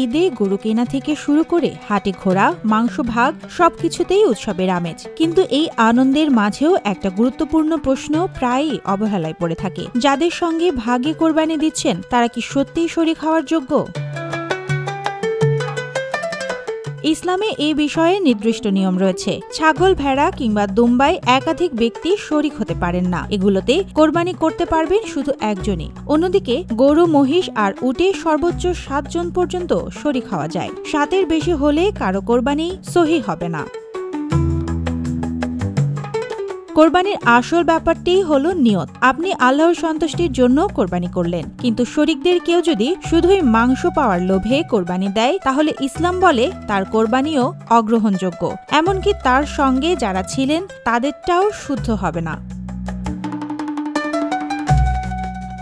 ঈদে গরু কেনা থেকে শুরু করে হাটে ঘোড়া, মাংস ভাগ সবকিছুতেই উৎসবের আমেজ। কিন্তু এই আনন্দের মাঝেও একটা গুরুত্বপূর্ণ প্রশ্ন প্রায়ই অবহেলায় পড়ে থাকে। যাদের সঙ্গে ভাগে কোরবানি দিচ্ছেন তারা কি সত্যিই শরীক হওয়ার যোগ্য? ইসলামে এই বিষয়ে নির্দিষ্ট নিয়ম রয়েছে। ছাগল, ভেড়া কিংবা দুম্বায় একাধিক ব্যক্তি শরীক হতে পারেন না। এগুলোতে কোরবানি করতে পারবেন শুধু একজনই। অন্যদিকে গরু, মহিষ আর উটে সর্বোচ্চ 7 জন পর্যন্ত শরীক হওয়া যায়। 7-এর বেশি হলে কারো কোরবানি সহিহ হবে না। কোরবানির আসল ব্যাপারটি হলো নিয়ত। আপনি আল্লাহর সন্তুষ্টির জন্য কোরবানি করলেন, কিন্তু শরীকদের কেউ যদি শুধুই মাংস পাওয়ার লোভে কোরবানি দেয়, তাহলে ইসলাম বলে তার কোরবানিও অগ্রহণযোগ্য। এমনকি তার সঙ্গে যারা ছিলেন তাদেরটাও শুদ্ধ হবে না।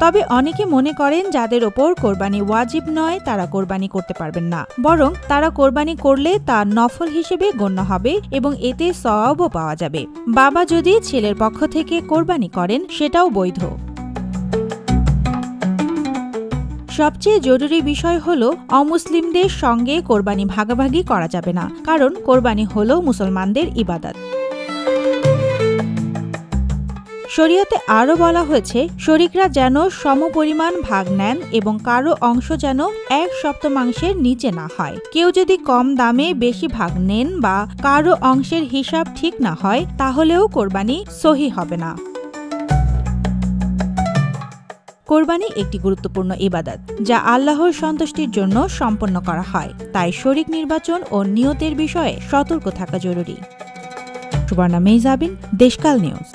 তবে অনেকে মনে করেন যাদের ওপর কোরবানি ওয়াজিব নয় তারা কোরবানি করতে পারবেন না, বরং তারা কোরবানি করলে তা নফল হিসেবে গণ্য হবে এবং এতে সওয়াবও পাওয়া যাবে। বাবা যদি ছেলের পক্ষ থেকে কোরবানি করেন সেটাও বৈধ। সবচেয়ে জরুরি বিষয় হলো অমুসলিমদের সঙ্গে কোরবানি ভাগাভাগি করা যাবে না, কারণ কোরবানি হলো মুসলমানদের ইবাদত। শরীয়তে আরও বলা হয়েছে শরীকরা যেন সমপরিমাণ ভাগ নেন এবং কারো অংশ যেন 1/7 নিচে না হয়। কেউ যদি কম দামে বেশি ভাগ নেন বা কারো অংশের হিসাব ঠিক না হয় তাহলেও কোরবানি সহিহ হবে না। কোরবানি একটি গুরুত্বপূর্ণ ইবাদত যা আল্লাহর সন্তুষ্টির জন্য সম্পন্ন করা হয়, তাই শরীক নির্বাচন ও নিয়তের বিষয়ে সতর্ক থাকা জরুরি। সুবর্ণা মেহজাবিন, দেশকাল নিউজ।